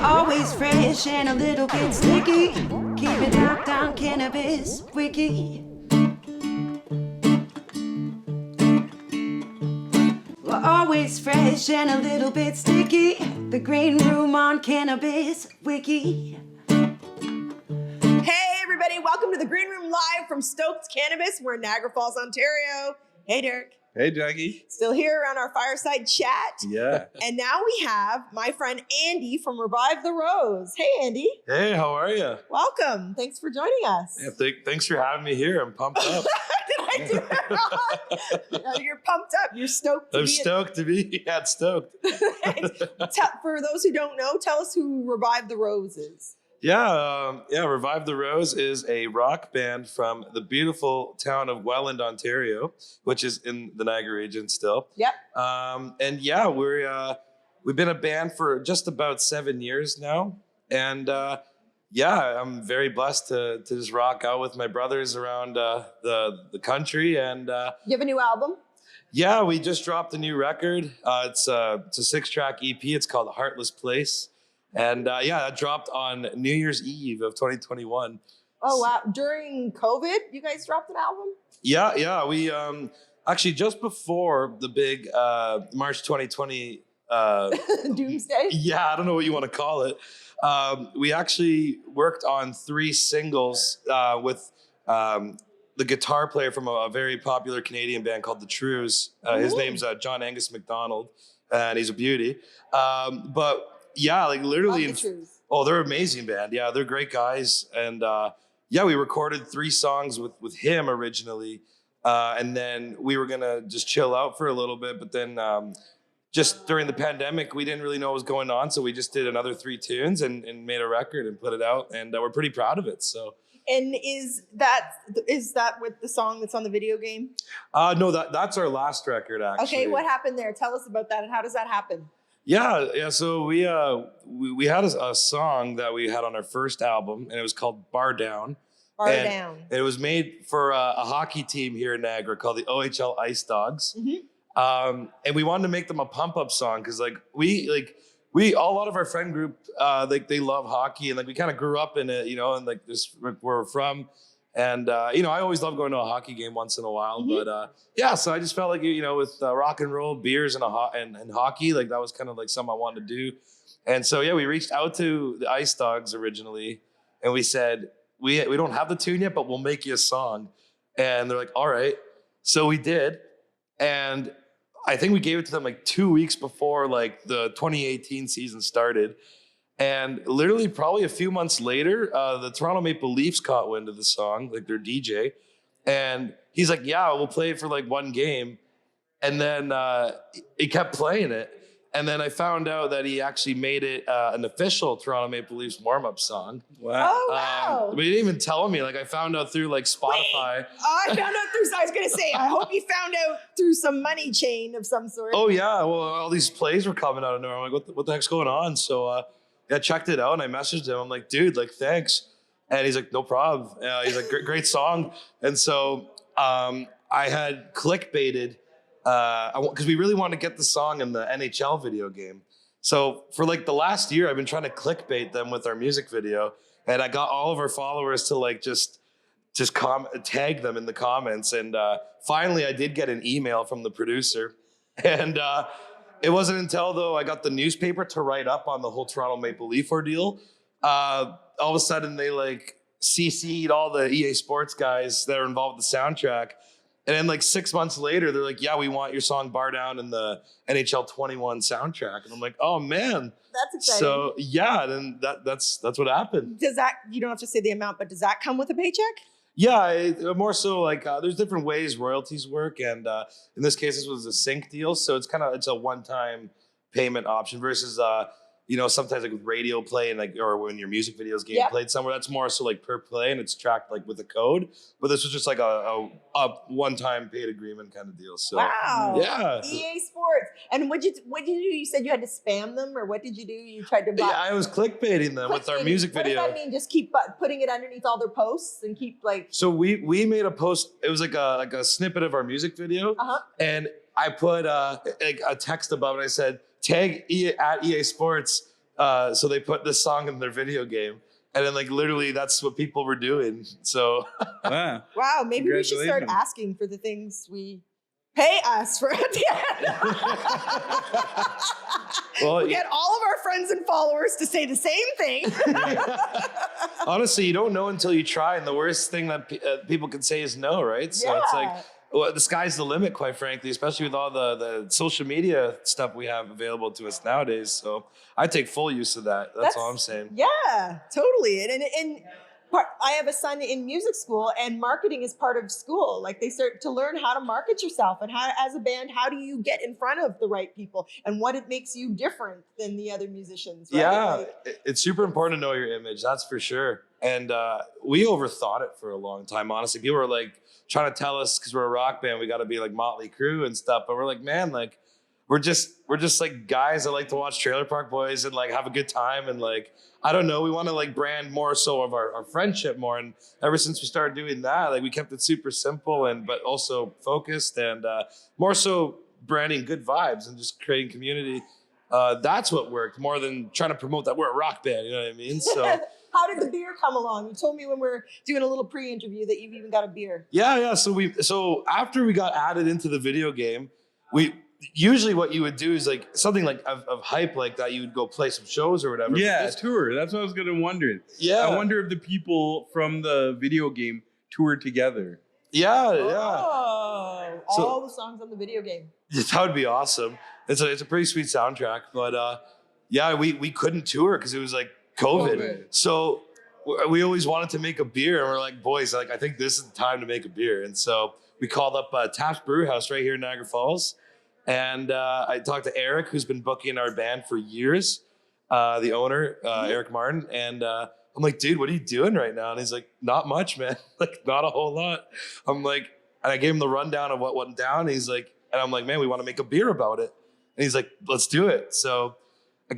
Always fresh and a little bit sticky. Keep it down, cannabis wiki. We're always fresh and a little bit sticky. The green room on cannabis wiki. Hey everybody, welcome to the Green Room live from Stok'd Cannabis. We're in Niagara Falls, Ontario. Hey Derek. Hey Jackie. Still here around our fireside chat. Yeah. And now we have my friend Andy from Revive the Rose. Hey Andy. Hey, how are you? Welcome. Thanks for joining us. Yeah, thanks for having me here. I'm pumped up. Did I do that wrong? You're pumped up. You're stoked to I'm be stoked to be at Stok'd. For those who don't know, tell us who Revive the Rose is. Yeah, Revive the Rose is a rock band from the beautiful town of Welland, Ontario, which is in the Niagara region still. Yep. And yeah, we've been a band for just about 7 years now. And yeah, I'm very blessed to just rock out with my brothers around the country. And You have a new album? yeah, we just dropped a new record. It's a 6-track EP. It's called Heartless Place. And yeah, that dropped on New Year's Eve of 2021. Oh, wow. During COVID, you guys dropped an album? Yeah. We actually just before the big March 2020. Doomsday? Yeah, I don't know what you want to call it. We actually worked on 3 singles with the guitar player from a very popular Canadian band called the Trews. His name's John Angus MacDonald, and he's a beauty. But yeah, like literally. Oh, they're an amazing band. Yeah, they're great guys. And yeah, we recorded 3 songs with him originally. And then we were going to just chill out for a little bit. But then just during the pandemic, we didn't really know what was going on. So we just did another 3 tunes and made a record and put it out. And we're pretty proud of it. So. And is that with the song that's on the video game? No, that's our last record, actually. Okay, what happened there? Tell us about that and how does that happen? Yeah. So we had a song that we had on our first album, and it was called Bar Down. Bar Down. It was made for a hockey team here in Niagara called the OHL Ice Dogs. Mm-hmm. And we wanted to make them a pump up song because we a lot of our friend group they love hockey, and like we kind of grew up in it, and like this where we're from. And, I always love going to a hockey game once in a while. Mm-hmm. But, yeah, so I just felt like, with rock and roll, beers, and hockey, like that was kind of like something I wanted to do. And so, yeah, we reached out to the Ice Dogs originally, and we said, we don't have the tune yet, but we'll make you a song. And they're like, all right. So we did. And I think we gave it to them like 2 weeks before like the 2018 season started. And literally probably a few months later, the Toronto Maple Leafs caught wind of the song, like their DJ. And he's like, yeah, we'll play it for like 1 game. And then he kept playing it. And then I found out that he actually made it an official Toronto Maple Leafs warm-up song. Wow. Oh, wow. But he didn't even tell me. Like I found out through like Spotify. I found out through, I was going to say, I hope you found out through some money chain of some sort. Oh, yeah. Well, all these plays were coming out of nowhere. I'm like, what the heck's going on? So, I checked it out and I messaged him. I'm like, dude, like, thanks. And he's like, no problem. He's like, great song. And so I had clickbaited because we really wanted to get the song in the NHL video game. So for like the last year, I've been trying to clickbait them with our music video. And I got all of our followers to like just tag them in the comments. And finally, I did get an email from the producer. And it wasn't until, though, I got the newspaper to write up on the whole Toronto Maple Leaf ordeal. All of a sudden, they like CC'd all the EA Sports guys that are involved with the soundtrack. And then like 6 months later, they're like, yeah, we want your song Bar Down in the NHL 21 soundtrack. And I'm like, oh, man. That's exciting. So, yeah, then that's what happened. Does that, you don't have to say the amount, but does that come with a paycheck? Yeah, more so like there's different ways royalties work, and in this case, this was a sync deal, so it's a one-time payment option versus sometimes like with radio play and like or when your music videos getting played somewhere, that's more so like per play and it's tracked like with a code. But this was just like a one-time paid agreement kind of deal. So wow, yeah, EA Sports. And what did you do? You said you had to spam them, or what did you do? You tried to buy. Yeah, I was clickbaiting them with our music video. What does that mean? Just keep putting it underneath all their posts and keep like. So we made a post. It was like a snippet of our music video, and I put a text above it. I said, tag at EA Sports So they put this song in their video game. And then like literally that's what people were doing. So Wow. Wow, maybe we should start Congratulations. asking for the things we pay us for at the end. well, We get all of our friends and followers to say the same thing. honestly, you don't know until you try. And the worst thing that people can say is no, right? So it's like, Yeah. well, the sky's the limit, quite frankly, especially with all the social media stuff we have available to us nowadays. So I take full use of that. That's all I'm saying. Yeah, totally. And I have a son in music school, and marketing is part of school. Like they start to learn how to market yourself, and how, as a band, how do you get in front of the right people, and what it makes you different than the other musicians. Right? Yeah, Like, it's super important to know your image. That's for sure. And we overthought it for a long time. Honestly, people were like trying to tell us because we're a rock band, we got to be like Motley Crue and stuff. But we're like, man, like we're just like guys that like to watch Trailer Park Boys and like have a good time. And like, I don't know, we want to like brand more so of our friendship more. And ever since we started doing that, like we kept it super simple and but also focused and more so branding good vibes and just creating community. That's what worked more than trying to promote that we're a rock band. You know what I mean? So how did the beer come along? You told me when we were doing a little pre-interview that you've even got a beer. yeah. So after we got added into the video game, we usually what you would do is like something like of hype like that. You would go play some shows or whatever. Yeah, This- tour. That's what I was gonna wonder. Yeah. I wonder if the people from the video game toured together. yeah. Oh, So- all the songs on the video game. That would be awesome. It's a pretty sweet soundtrack, but yeah, we couldn't tour because it was like COVID. COVID. So we always wanted to make a beer, and we're like, boys, like I think this is the time to make a beer. And so we called up Taft's Brew House right here in Niagara Falls, and I talked to Eric, who's been booking our band for years, the owner, Eric Martin, and I'm like, dude, what are you doing right now? And he's like, not much, man, like not a whole lot. I'm like, and I gave him the rundown of what went down. And he's like, and I'm like, man, we want to make a beer about it. And he's like, let's do it. So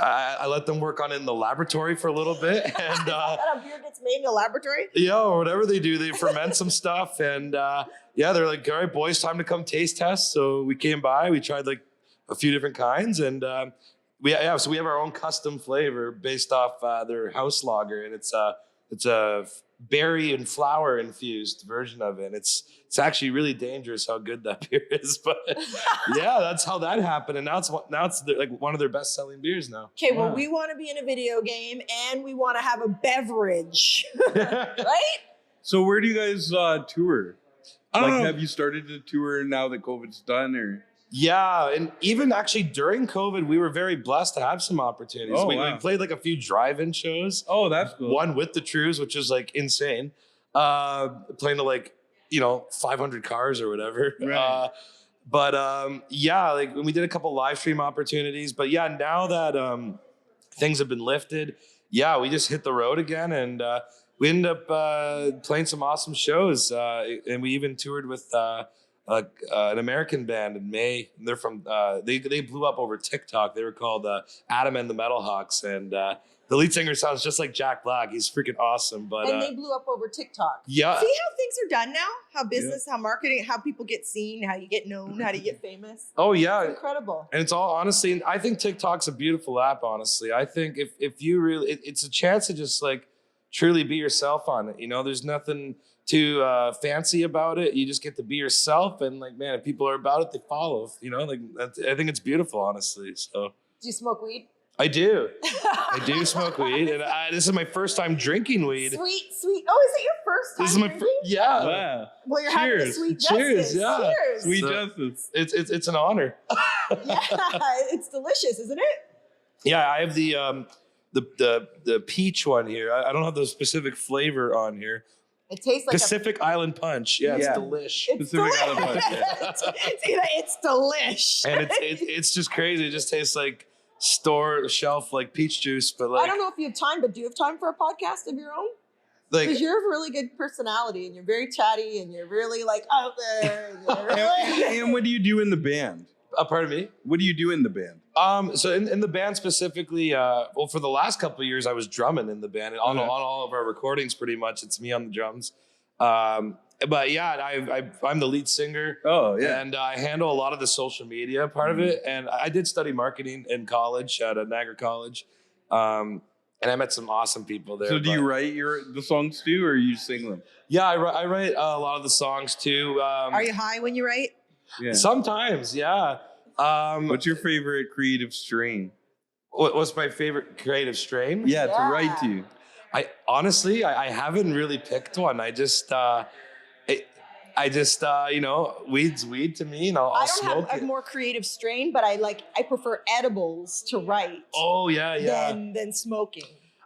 I let them work on it in the laboratory for a little bit. And That a beer gets made in a laboratory? yeah, or whatever they do, they ferment some stuff. And yeah, they're like, all right, boys, time to come taste test. So we came by, we tried like a few different kinds. And so we have our own custom flavor based off their house lager. And it's a berry and flower infused version of it. And it's actually really dangerous how good that beer is. But yeah, that's how that happened. And now it's like one of their best selling beers now. Okay, well, Wow. we want to be in a video game and we want to have a beverage, right? So where do you guys tour? Like, Um, have you started to tour now that COVID's done, or? Yeah, and even actually during COVID, we were very blessed to have some opportunities. Oh, we wow. played like a few drive-in shows. Oh, that's cool. One with the Trews, which is like insane. Playing to like 500 cars or whatever. Right. Yeah, like we did a couple live stream opportunities. But yeah, now that things have been lifted, yeah, we just hit the road again, and we ended up playing some awesome shows. And we even toured with an American band in May. They're from they blew up over TikTok. They were called Adam and the Metal Hawks, and the lead singer sounds just like Jack Black. He's freaking awesome. But And they blew up over TikTok. yeah, See how things are done now? How business, how marketing, how people get seen, how you get known, how do you get famous? oh It's yeah. incredible. And it's all honestly, I think TikTok's a beautiful app, honestly. I think if you really, it's a chance to just like truly be yourself on it. There's nothing too fancy about it. You just get to be yourself. And like, man, if people are about it, they follow, I think it's beautiful, honestly. So Do you smoke weed? I do. I do smoke weed. And this is my first time drinking weed. Sweet. Oh, is it your first time This is my drinking? yeah. Wow. Well, you're having a Cheers. sweet Cheers, justice. yeah. Cheers. Sweet So- justice. It's an honor. Yeah, it's delicious, isn't it? Yeah, I have the peach one here. I don't have the specific flavor on here. It tastes like Pacific Island Punch. Yeah, it's Yeah. delish. It's Pacific Island delicious. See that? It's delish. And it's just crazy. It just tastes like store shelf like peach juice, but I like don't know if you have time, but do you have time for a podcast of your own? Because like you're a really good personality and you're very chatty and you're really like out there. And you're really- And what do you do in the band? pardon me. What do you do in the band? So in the band specifically, well, for the last couple of years, I was drumming in the band, and on all of our recordings, pretty much, it's me on the drums. But yeah, I'm the lead singer. Oh, yeah. And I handle a lot of the social media part of it. And I did study marketing in college at Niagara College. And I met some awesome people there. So do you write the songs too, or you sing them? Yeah, I write a lot of the songs too. Are you high when you write? Yeah. Sometimes, yeah. What's your favorite creative strain? What's my favorite creative strain? Yeah, to write to. I honestly, I haven't really picked one. I just, you know, weed's weed to me. You know, I'll I don't smoke have it. a more creative strain, but I prefer edibles to write Oh yeah, yeah. than smoking.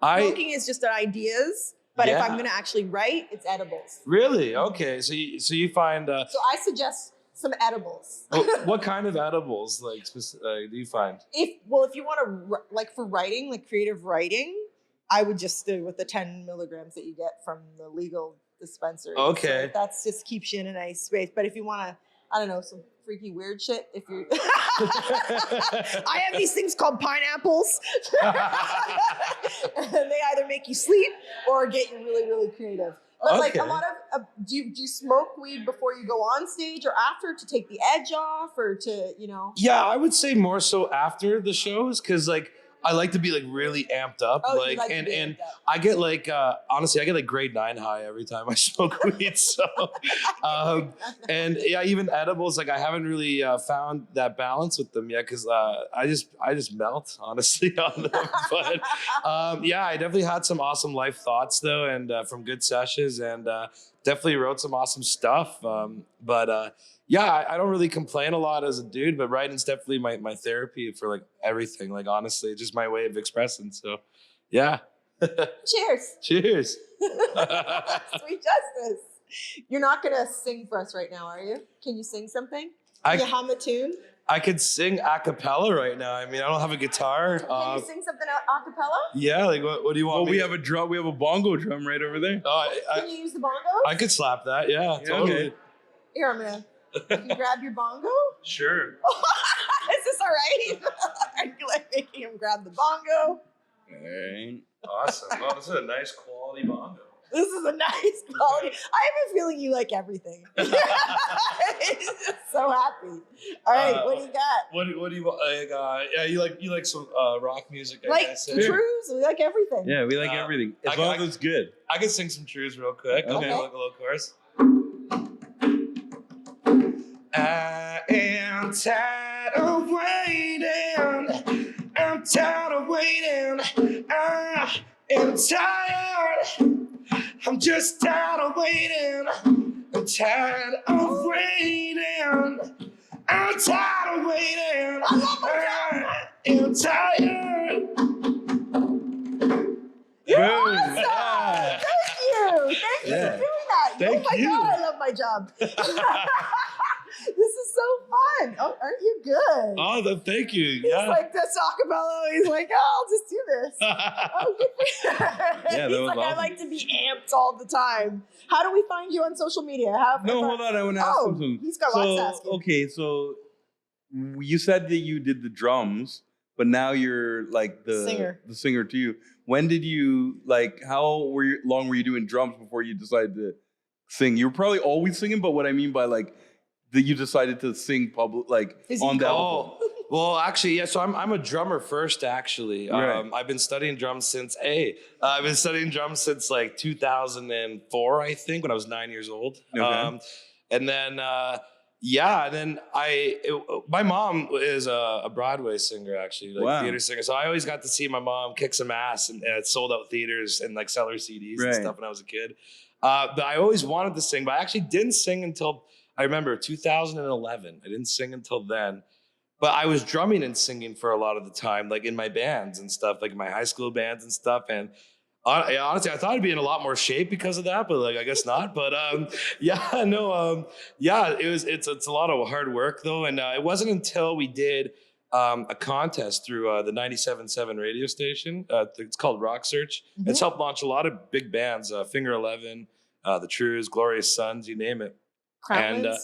Smoking is just ideas, but if I'm going to actually write, it's edibles. Really? Okay. So you find. So I suggest some edibles. What kind of edibles do you find? If you want to for writing, like creative writing, I would just stick with the 10 milligrams that you get from the legal dispensary. Okay. So that's just keeps you in a nice space. But if you want to, I don't know, some freaky weird shit, if you I have these things called pineapples. And they either make you sleep or get you really, really creative. But like a lot of do you smoke weed before you go on stage or after to take the edge off or to, you know? Yeah, I would say more so after the shows, because like I like to be like really amped up. And I get like honestly, I get like grade 9 high every time I smoke weed. So and yeah, even edibles, like I haven't really found that balance with them yet, because I just melt honestly on them. But yeah, I definitely had some awesome life thoughts though, and from good sessions, and definitely wrote some awesome stuff. Yeah, I don't really complain a lot as a dude, but writing's definitely my therapy for like everything. Like honestly, just my way of expressing. So, yeah. Cheers. Cheers. Sweet justice. You're not gonna sing for us right now, are you? Can you sing something? Can you hum a tune? I could sing a cappella right now. I mean, I don't have a guitar. Can you sing something a cappella? Yeah, like what do you want? Well, we have a drum. We have a bongo drum right over there. Can you use the bongos? I could slap that. Yeah, totally. Okay. Here, I'm gonna. Can you grab your bongo? Sure. Is this all right? Are you like making him grab the bongo? All right. Awesome. Well, this is a nice quality bongo. This is a nice quality. I have a feeling you like everything. He's just so happy. All right, what do you got? What do you want? Yeah, you like some rock music, I guess. Like Trews, we like everything. Yeah, we like everything. As long as it's good. I can sing some Trews real quick. Okay. Like a little chorus. I am tired of waiting. I'm tired of waiting. I am tired. I'm just tired of waiting. I'm tired of waiting. I'm tired of waiting. I am tired. You're awesome. Yeah. Thank you. Thank you for doing that. Thank you. God, I love my job. This is so fun. Oh, aren't you good? Oh, thank you. He's Yeah. like, that's acapella. He's like, oh, I'll just do this. Oh, good for you. Yeah, that He's was like, I awesome. like to be amped all the time. How do we find you on social media? Hold on. I want to ask him something. He's got lots to ask you. Okay, so you said that you did the drums, but now you're like the singer too. When did you how long were you doing drums before you decided to sing? You were probably always singing, but what I mean by that you decided to sing public on the album. Well, actually, yeah. So I'm a drummer first. Actually, Right. I've been studying drums since I've been studying drums since like 2004, I think, when I was 9 years old. Okay. And then my mom is a Broadway singer, actually, Wow. theater singer. So I always got to see my mom kick some ass and sold out theaters and like sell her CDs and Right. stuff when I was a kid. But I always wanted to sing, but I actually didn't sing until I remember 2011. I didn't sing until then. But I was drumming and singing for a lot of the time, like in my bands and stuff, like in my high school bands and stuff. And honestly, I thought I'd be in a lot more shape because of that, but like I guess not. But it's a lot of hard work though. And it wasn't until we did a contest through the 97.7 radio station. It's called Rock Search. Mm-hmm. It's helped launch a lot of big bands, Finger 11, the Trews, Glorious Sons, you name it. Crownlands?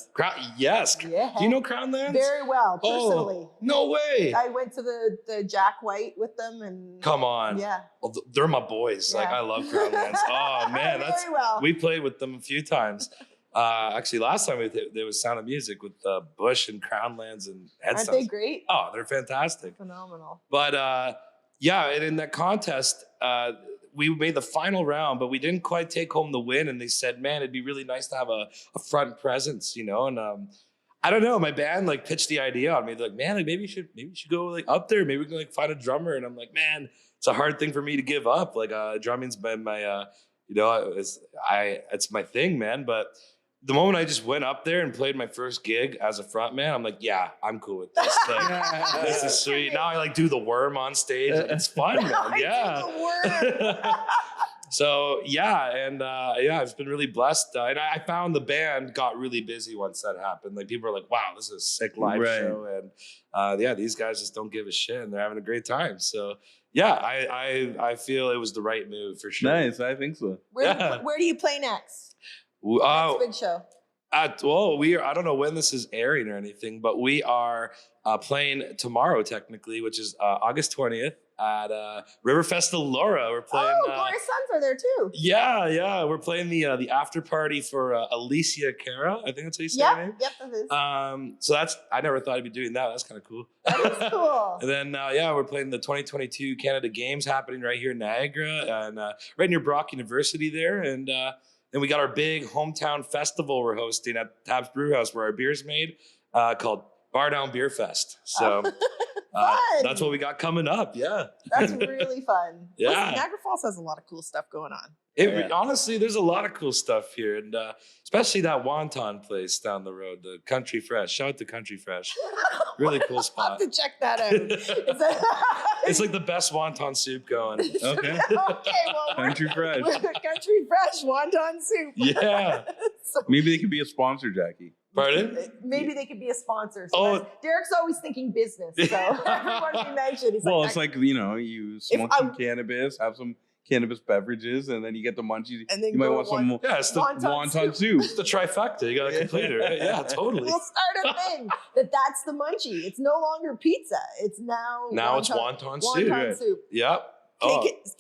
Yes. Yeah. Do you know Crownlands? Very well, personally. Oh, no way. I went to the Jack White with them and Come on. Yeah. Well, they're my boys. Yeah. Like I love Crownlands. Oh man, Very well. we played with them a few times. Actually, last time there was Sound of Music with Bush and Crownlands and Headstones. Aren't they great? Oh, they're fantastic. Phenomenal. But yeah, and in that contest, we made the final round, but we didn't quite take home the win. And they said, man, it'd be really nice to have a front presence, you know? And I don't know, my band like pitched the idea on me. They're like, man, like maybe you should go like up there. Maybe we can like find a drummer. And I'm like, man, it's a hard thing for me to give up. Like drumming's been my, you know, it's my thing, man. But the moment I just went up there and played my first gig as a front man, I'm like, yeah, I'm cool with this. Like, this is sweet. Now I like do the worm on stage. It's fun, man. Yeah. So yeah, and yeah, I've been really blessed. And I found the band got really busy once that happened. Like people were like, wow, this is a sick live show. And yeah, these guys just don't give a shit and they're having a great time. So yeah, I feel it was the right move for sure. Nice, I think so. Where do you play next? Next big show. Well, I don't know when this is airing or anything, but we are playing tomorrow technically, which is August 20th at Riverfest Laura. We're playing. Oh, Glorious Sons are there too. Yeah. We're playing the after party for Alicia Cara. I think that's how you say her name. Yep, that is. So I never thought I'd be doing that. That's kind of cool. That is cool. And then yeah, we're playing the 2022 Canada Games happening right here in Niagara and right near Brock University there. And then we got our big hometown festival we're hosting at Tab's Brewhouse where our beer's made called Bar Down Beer Fest. So that's what we got coming up. Yeah. That's really fun. Yeah. Listen, Niagara Falls has a lot of cool stuff going on. Honestly, there's a lot of cool stuff here. And especially that wonton place down the road, the Country Fresh. Shout out to Country Fresh. Really cool spot. I'll have to check that out. It's like the best wonton soup going. Okay. Okay, well, Country Fresh. Country Fresh wonton soup. Yeah. So, Maybe they could be a sponsor, Jackie. Pardon? maybe they could be a sponsor. So Derek's always thinking business. So everyone we mentioned, he's it's like, you know, you smoke some cannabis, have some cannabis beverages, and then you get the munchies. And then you might want some it's the wonton soup. It's the trifecta. You got to complete it, right? Yeah, totally. We'll start a thing that's the munchie. It's no longer pizza. It's now it's wonton soup. Yep.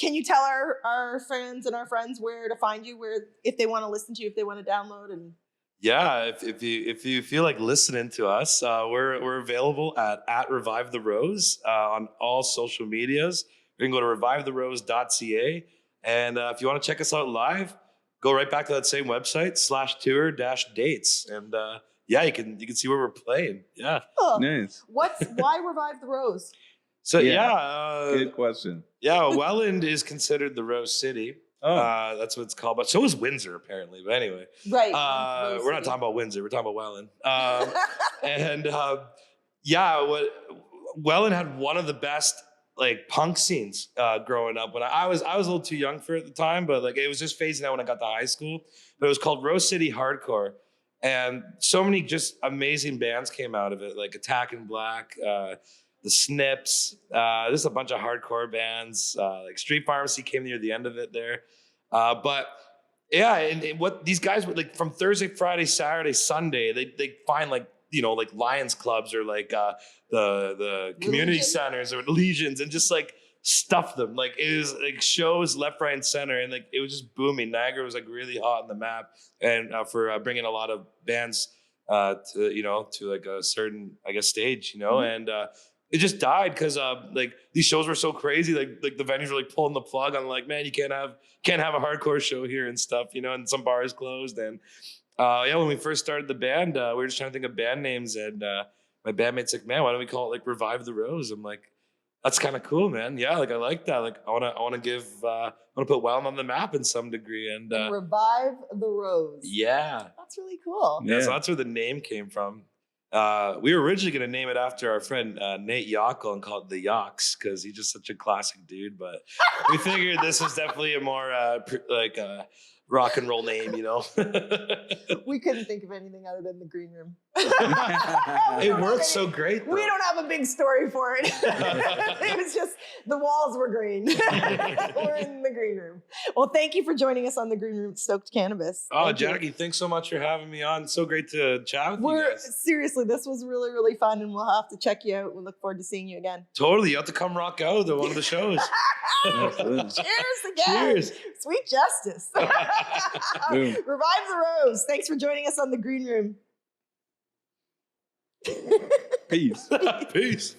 Can you tell our fans and our friends where to find you, where if they want to listen to you, if they want to download and yeah, if you feel like listening to us, we're available at Revive the Rose on all social medias. You can go to revivetherose.ca, and if you want to check us out live, go right back to that same website /tour-dates, and yeah, you can see where we're playing. Yeah, nice. Why Revive the Rose? So good question. Yeah, Welland is considered the Rose City. Oh. That's what it's called. But so is Windsor, apparently. But anyway. Right. We're not talking about Windsor. We're talking about Welland. And yeah, Welland had one of the best like punk scenes growing up. When I was a little too young for it at the time, but like it was just phasing out when I got to high school. But it was called Rose City Hardcore. And so many just amazing bands came out of it, like Attack in Black, the Snips, just a bunch of hardcore bands. Like Street Pharmacy came near the end of it there. But yeah, and what these guys would like from Thursday, Friday, Saturday, Sunday, they find like, you know, like Lions clubs or like the community centers or legions and just like stuff them. Like it was like shows left, right, and center. And like it was just booming. Niagara was like really hot on the map and for bringing a lot of bands to like a certain, I guess, stage, you know, and it just died because like these shows were so crazy. Like the venues were like pulling the plug on like, man, you can't have a hardcore show here and stuff, you know, and some bars closed. And yeah, when we first started the band, we were just trying to think of band names, and my bandmate's like, man, why don't we call it like Revive the Rose? I'm like, that's kind of cool, man. Yeah, like I like that. Like I want to put Welland on the map in some degree, and Revive the Rose. Yeah, that's really cool. Yeah, so that's where the name came from. We were originally going to name it after our friend Nate Yockel and call it the Yoks because he's just such a classic dude. But we figured this was definitely a more rock and roll name, you know. We couldn't think of anything other than the green room. It worked so great, though. We don't have a big story for it. It was just the walls were green. We're in the green room. Well, thank you for joining us on the Green Room Stok'd Cannabis. Jackie, thanks so much for having me on. So great to chat with you guys. Seriously, this was really, really fun, and we'll have to check you out. We look forward to seeing you again. Totally. You have to come rock out to one of the shows. Cheers again. Cheers. Sweet justice. Revive the Rose. Thanks for joining us on the Green Room. Peace. Peace.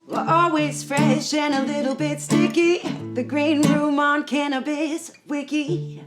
We're always fresh and a little bit sticky. The green room on Cannabis Wiki.